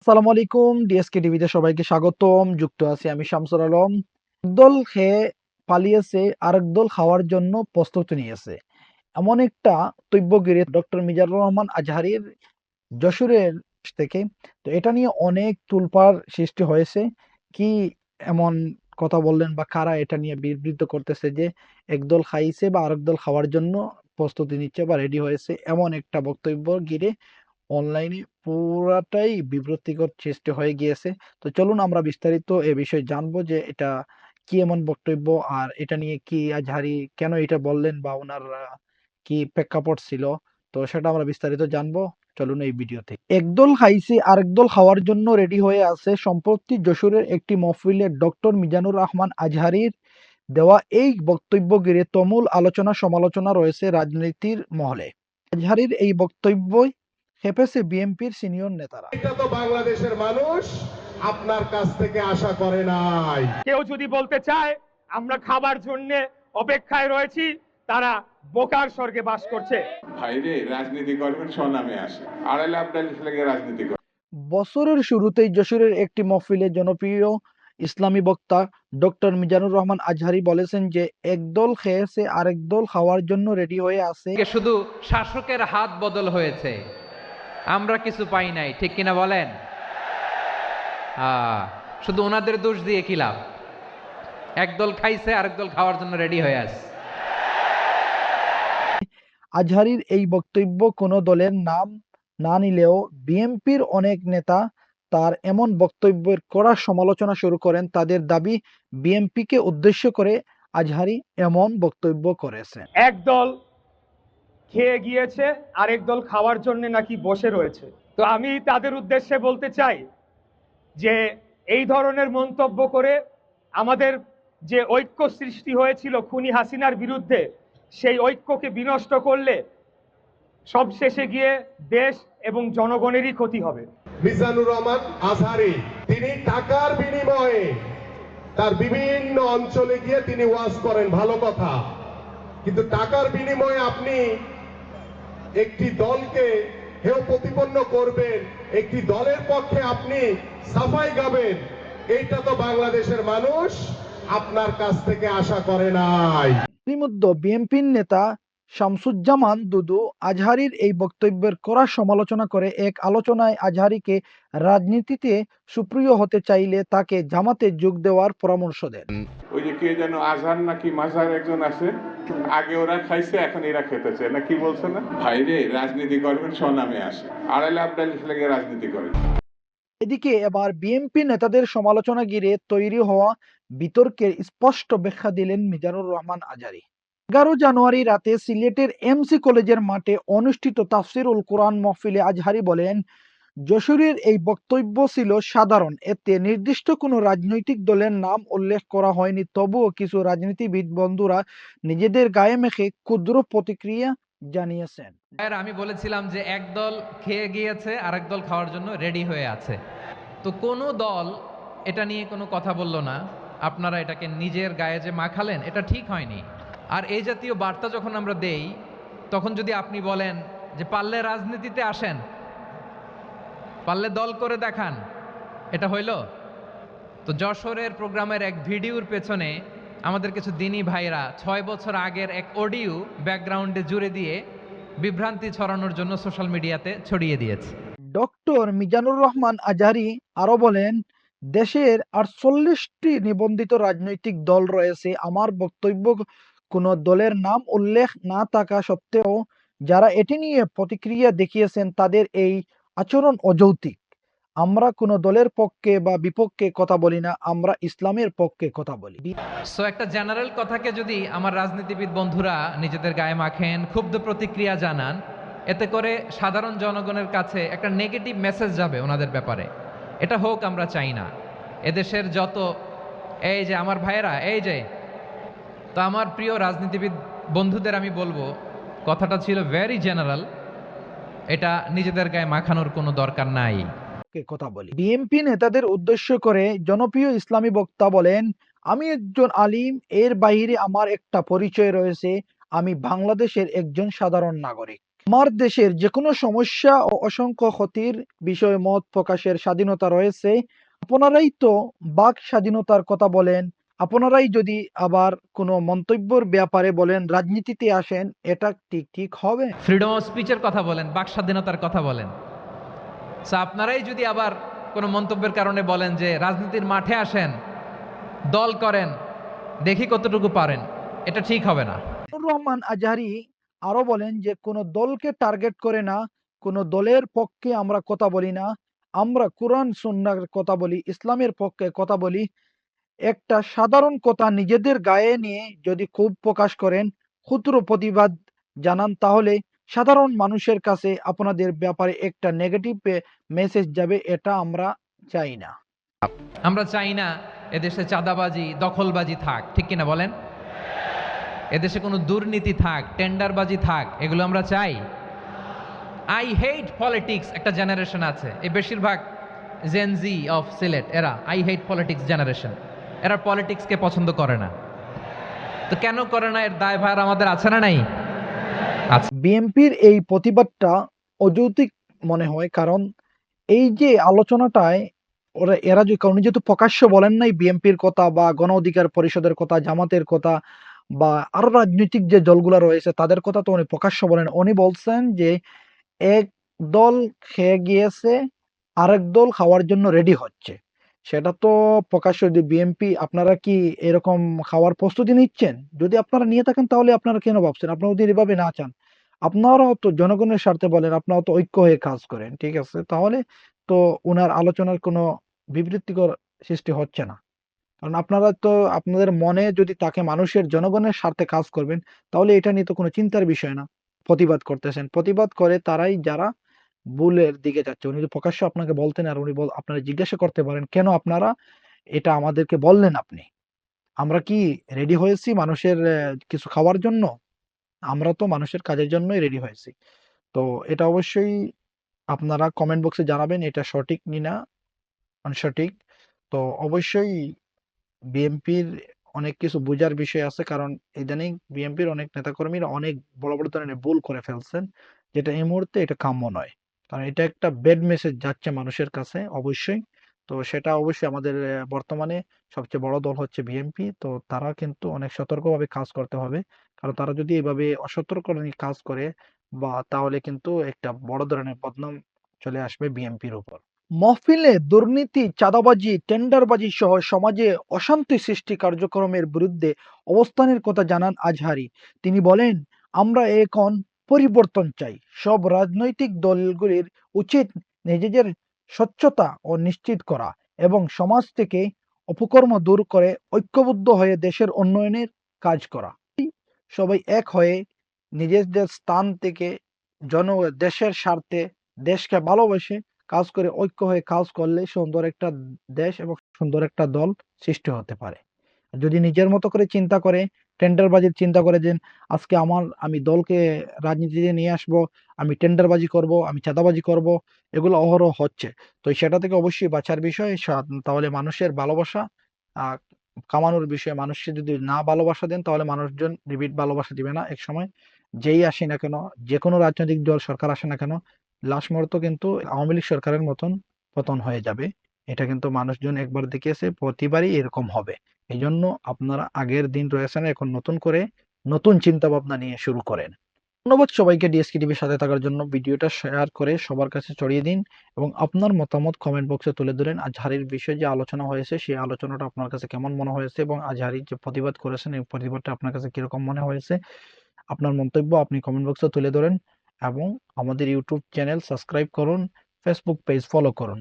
আসসালামু আলাইকুম। ডিএসকে টিভিতে সবাইকে স্বাগতম। যুক্ত আছি আমি শামসুল আলম। একদল খেয়ে পালিয়েছে, আরেক দল খাওয়ার জন্য প্রস্তুতি নিয়েছে। এমন একটা বক্তব্য ঘিরে ডক্টর মিজানুর রহমান আজহারীর যশোরের থেকে। তো এটা নিয়ে অনেক তোলপাড় সৃষ্টি হয়েছে। কি এমন কথা বললেন বা কারা এটা নিয়ে বিবৃত করতেছে যে একদল খাইছে বা আরেক দল খাওয়ার জন্য প্রস্তুতি নিচ্ছে বা রেডি হয়েছে, এমন একটা বক্তব্য ঘিরে অনলাইনে পুরাটাই বিব্রতিকর সৃষ্টি হয়ে গিয়েছে। তো চলুন আমরা বিস্তারিত এ বিষয়ে জানবো যে এটা কি এমন বক্তব্য, আর এটা নিয়ে কি আজহারি কেন এটা বললেন বা ওনার কি প্রেক্ষাপট ছিল। তো সেটা আমরা বিস্তারিত জানবো। চলুন এই ভিডিওতে। একদল খাইছে আরেক দল খাওয়ার জন্য রেডি হয়ে আছে। সম্প্রতি যশোরের একটি মহফিলে ডক্টর মিজানুর রহমান আজহারীর দেওয়া এই বক্তব্য ঘিরে তুমুল আলোচনা সমালোচনা রয়েছে রাজনীতির মহলে। আজহারীর এই বক্তব্যই খেপেছে বিএনপির সিনিয়র নেতারা। এটা তো বাংলাদেশের মানুষ আপনার কাছ থেকে আশা করে নাই। কেউ যদি বলতে চায় আমরা খাবার জন্য অপেক্ষায় রয়েছি, তারা বোকার স্বর্গে বাস করছে। ভাইরে রাজনীতি করবেন স্বনামে আসে, আড়াইলে আবদালি লেগে রাজনীতি করে। বছরের শুরুতেই যশোরের একটি মহফিলে জনপ্রিয় ইসলামী বক্তা ডক্টর মিজানুর রহমান আজহারী বলেছেন যে একদল খেয়েছে আরেক দল খাওয়ার জন্য রেডি হয়ে আছে। শুধু শাসকের হাত বদল হয়েছে, আমরা কিছু পাই নাই, ঠিক কিনা বলেন? শুধু ওনাদের দোষ দিয়ে কি লাভ? একদল খাইছে আরেক দল খাওয়ার জন্য রেডি হয়ে আছে। আজহারীর এই বক্তব্য কোনো দলের নাম না নিলেও বিএনপির অনেক নেতা তার এমন বক্তব্যের কড়া সমালোচনা শুরু করেন। তাদের দাবি, বিএনপিকে উদ্দেশ্য করে আজহারী এমন বক্তব্য করেছেন। একদল খেয়ে গিয়েছে, আরেক দল খাওয়ার জন্য নাকি বসে রয়েছে। তো আমি তাদের উদ্দেশ্যে বলতে চাই যে এই ধরনের মন্তব্য করে আমাদের যে ঐক্য সৃষ্টি হয়েছিল খুনি হাসিনার বিরুদ্ধে, সেই ঐক্যকে বিনষ্ট করলে সবশেষে গিয়ে দেশ এবং জনগণেরই ক্ষতি হবে। মিজানুর রহমান আজহারী তিনি টাকার বিনিময়ে তার বিভিন্ন অঞ্চলে গিয়ে তিনি ওয়াজ করেন, ভালো কথা, কিন্তু টাকার বিনিময়ে আপনি একটি দলকে হেয় প্রতিপন্ন করবেন, একটি দলের পক্ষে আপনি সাফাই গাবেন, এইটা তো বাংলাদেশের মানুষ আপনার কাছ থেকে আশা করে নাই। ইতিমধ্যে বিএনপির নেতা শামসুজ্জামান দুদু আজহারীর এই বক্তব্যের কড়া সমালোচনা করে এক আলোচনায় আজহারীকে রাজনীতিতে সুপ্রিয় হতে চাইলে তাকে জামাতে যোগ দেওয়ার পরামর্শ দেন। ওই যে কে যেন আজহার নাকি মাঝার একজন আছে, আগে ওরা খাইছে এখন এরা খেতেছে না, কি বলছে না? ভাইরে রাজনীতি করবেন স্বনামে আসে, আড়াইলে আবদালি লেগে রাজনীতি করেন। এদিকে এবার বিএনপি নেতাদের সমালোচনা ঘিরে তৈরি হওয়া বিতর্কের স্পষ্ট ব্যাখ্যা দিলেন মিজানুর রহমান আজহারী। 11 জানুয়ারি রাতে সিলেটের এমসি কলেজের মাঠে অনুষ্ঠিত তাফসিরুল কোরআন মাহফিলে আজহারী বলেন, যশোরের এই বক্তব্য ছিল সাধারণ, এতে নির্দিষ্ট কোনো রাজনৈতিক দলের নাম উল্লেখ করা হয়নি। তবুও কিছু রাজনীতিবিদ বন্ধুরা নিজেদের গায়ে মেখে ক্ষুদ্র প্রতিক্রিয়া জানিয়েছেন। আমি বলেছিলাম যে একদল খেয়ে গিয়েছে আরেক দল খাওয়ার জন্য রেডি হয়ে আছে। তো কোনো দল এটা নিয়ে কোনো কথা বলল না। আপনারা এটাকে নিজের গায়ে যে মাখালেন, এটা ঠিক হয়নি। আর এই জাতীয় বার্তা যখন আমরা দেই, তখন যদি আপনি বলেন যে পারলে রাজনীতিতে আসেন, পারলে দল করে দেখান, এটা হইল? তো যশোরের প্রোগ্রামের এক ভিডিওর পেছনে আমাদের কিছু দিনী ভাইরা 6 বছর আগের এক অডিও ব্যাকগ্রাউন্ডে জুড়ে দিয়ে বিভ্রান্তি ছড়ানোর জন্য সোশ্যাল মিডিয়াতে ছড়িয়ে দিয়েছে। ডক্টর মিজানুর রহমান আজহারী আরো বলেন, দেশের 48টি নিবন্ধিত রাজনৈতিক দল রয়েছে। আমার বক্তব্য কোনো দলের নাম উল্লেখ না থাকা সত্ত্বেও যারা এটি নিয়ে প্রতিক্রিয়া দেখিয়েছেন তাদের এই আচরণ অযৌক্তিক। আমরা কোনো দলের পক্ষে বা বিপক্ষে কথা বলি না, আমরা ইসলামের পক্ষে কথা বলি। সো একটা জেনারেল কথাকে যদি আমার রাজনীতিবিদ বন্ধুরা নিজেদের গায়ে মাখেন, ক্ষুব্ধ প্রতিক্রিয়া জানান, এতে করে সাধারণ জনগণের কাছে একটা নেগেটিভ মেসেজ যাবে ওনাদের ব্যাপারে। এটা হোক আমরা চাই না। এদেশের যত এই যে আমার ভাইয়েরা, এই যে, তো আমার প্রিয় রাজনীতিবিদ বন্ধুদের আমি বলবো, কথাটা ছিল ভেরি জেনারেল, এটা নিজেদের গায়ে মাখানোর কোনো দরকার নাই। কথা বলি। বিএনপি নেতাদের উদ্দেশ্য করে জনপ্রিয় ইসলামী বক্তা বলেন, আমি একজন আলিম, এর বাইরে আমার একটা পরিচয় রয়েছে, আমি বাংলাদেশের একজন সাধারণ নাগরিক। আমার দেশের যেকোনো সমস্যা ও অসংখ্য ক্ষতির বিষয়ে মত প্রকাশের স্বাধীনতা রয়েছে। আপনারাই তো বাক স্বাধীনতার কথা বলেন। আপনারাই যদি আবার কোনো মন্তব্যের ব্যাপারে বলেন, রাজনীতিতে আসেন, এটা ঠিক হবে? ফ্রিডম অফ স্পিচের কথা বলেন, বাক স্বাধীনতার কথা বলেন। সো আপনারাই যদি আবার কোনো মন্তব্যের কারণে বলেন যে রাজনীতির মাঠে আসেন, দল করেন, দেখি কতটুকু পারেন, এটা ঠিক হবে না। আব্দুর রহমান আজহারি আরো বলেন যে কোনো দলকে টার্গেট করে না, কোনো দলের পক্ষে আমরা কথা বলি না, আমরা কোরআন সুন্নাহর কথা বলি, ইসলামের পক্ষে কথা বলি। একটা সাধারণ কথা নিজেদের গায়ে নিয়ে যদি ক্ষোভ প্রকাশ করেন, ক্ষুদ্র প্রতিবাদ জানান, তাহলে সাধারণ মানুষের কাছে আপনাদের ব্যাপারে একটা নেগেটিভ মেসেজ যাবে। এটা আমরা চাই না। আমরা চাই না এদেশে চাঁদাবাজি, দখলবাজি থাক, ঠিক কিনা বলেন? এদেশে কোনো দুর্নীতি থাক, টেন্ডারবাজি থাক, এগুলো আমরা চাই? আই হেট পলিটিক্স একটা জেনারেশন আছে, এই বেশিরভাগ জেনজি অফ সিলেট, এরা আই হেট পলিটিক্স জেনারেশন। এরা পলিটিক্সকে পছন্দ করে না। তো কেন করে না, এর দায়ভার আমাদের আছে না নাই? আচ্ছা, বিএনপির এই প্রতিবাদটা অযৌক্তিক মনে হয়, কারণ এই যে আলোচনাটায় এরা যে উনি যেহেতু প্রকাশ্য বলেন নাই বিএনপির কথা বা গণ অধিকার পরিষদের কথা, জামাতের কথা বা আরো রাজনৈতিক যে দলগুলো রয়েছে তাদের কথা তো উনি প্রকাশ্য বলেন। উনি বলছেন যে এক দল খেয়ে গিয়েছে, আরেক দল খাওয়ার জন্য রেডি হচ্ছে। সেটা তো প্রকাশ্য। যে বিএনপি, আপনারা কি এরকম খাওয়ার প্রস্তুতি নিচ্ছেন? যদি আপনারা নিয়ে থাকেন তাহলে আপনারা কেন ভাবছেন? আপনারা যদি এভাবে না চান, আপনারাও তো জনগণের স্বার্থে বলেন, আপনারাও তো ঐক্য হয়ে কাজ করেন, ঠিক আছে? তাহলে তো উনার আলোচনার কোনো বিবৃতিকর সৃষ্টি হচ্ছে না। কারণ আপনারা তো আপনাদের মনে যদি থাকে মানুষের জনগণের স্বার্থে কাজ করবেন, তাহলে এটা নিয়ে তো কোনো চিন্তার বিষয় না। প্রতিবাদ করতেছেন, প্রতিবাদ করে তারাই যারা ভুলের দিকে যাচ্ছে। উনি যদি প্রকাশ্যে আপনাকে বলতেন আর উনি আপনারা জিজ্ঞাসা করতে পারেন কেন আপনারা এটা আমাদেরকে বললেন? আপনি, আমরা কি রেডি হয়েছি মানুষের কিছু খাওয়ার জন্য? আমরা তো মানুষের কাজের জন্যই রেডি হয়েছি। তো এটা অবশ্যই আপনারা কমেন্ট বক্সে জানাবেন এটা সঠিক কিনা সঠিক। তো অবশ্যই বিএনপির অনেক কিছু বোঝার বিষয় আছে, কারণ ইদানিং বিএনপির অনেক নেতাকর্মীরা অনেক বড় বড় ধরনের ভুল করে ফেলছেন, যেটা এই মুহূর্তে এটা কাম্য নয়। কারণ এটা একটা ব্যাড মেসেজ যাচ্ছে মানুষের কাছে অবশ্যই। তো সেটা অবশ্যই আমাদের বর্তমানে সবচেয়ে বড় দল হচ্ছে বিএনপি। তো তারা কিন্তু অনেক সতর্কভাবে কাজ করতে হবে। কারণ তারা যদি এভাবে অসতর্ক নিয়ে কাজ করে বা তাহলে কিন্তু একটা বড় ধরনের বদনাম চলে আসবে বিএনপির উপর। মহফিলে দুর্নীতি, চাঁদাবাজি, টেন্ডারবাজি সহ সমাজে অশান্তি সৃষ্টি কার্যক্রমের বিরুদ্ধে অবস্থানের কথা জানান আজহারি। তিনি বলেন, আমরা এখন পরিবর্তন চাই। সব রাজনৈতিক দলগুলির উচিত নিজেদের স্বচ্ছতা ও নিশ্চিত করা এবং সমাজ থেকে অপকর্ম দূর করে ঐক্যবদ্ধ হয়ে দেশের উন্নয়নের কাজ করা। সবাই এক হয়ে নিজেদের স্থান থেকে দেশের স্বার্থে, দেশকে ভালোবেসে কাজ করে ঐক্য হয়ে কাজ করলে সুন্দর একটা দেশ এবং সুন্দর একটা দল সৃষ্টি হতে পারে। যদি নিজের মতো করে চিন্তা করে, টেন্ডারবাজির চিন্তা করে যে আজকে আমি দলকে রাজনীতিতে নিয়ে আসবো, আমি টেন্ডারবাজি করব, আমি চাঁদাবাজি করব, এগুলো অহরহ হচ্ছে। তো সেটা থেকে অবশ্যই বাঁচার বিষয়। তাহলে মানুষের ভালোবাসা আহ কামানোর বিষয়। মানুষকে যদি না ভালোবাসা দেন তাহলে মানুষজন রিপিট ভালোবাসা দিবে না। একসময় যেই আসে না কেন, যে কোনো রাজনৈতিক দল সরকার আসে না কেন, লাস্ট মুহূর্ত কিন্তু আওয়ামী লীগ সরকারের মতন পতন হয়ে যাবে। এটা কিন্তু মানুষজন একবার দেখিয়েছে, প্রতিবারই এরকম হবে। এজন্য আপনারা আগের দিন রয়েছেন, এখন নতুন করে নতুন চিন্তা ভাবনা নিয়ে শুরু করেন। ধন্যবাদ সবাইকে ডিএসকে টিভির সাথে থাকার জন্য। ভিডিওটা শেয়ার করে সবার কাছে ছড়িয়ে দিন এবং আপনার মতামত কমেন্ট বক্সে তুলে ধরেন। আজহারির বিষয়ে যে আলোচনা হয়েছে সেই আলোচনাটা আপনার কাছে কেমন মনে হয়েছে এবং আজহারি যে প্রতিবাদ করেছেন এই প্রতিবাদটা আপনার কাছে কিরকম মনে হয়েছে, আপনার মন্তব্য আপনি কমেন্ট বক্সে তুলে ধরেন এবং আমাদের ইউটিউব চ্যানেল সাবস্ক্রাইব করুন, ফেসবুক পেজ ফলো করুন।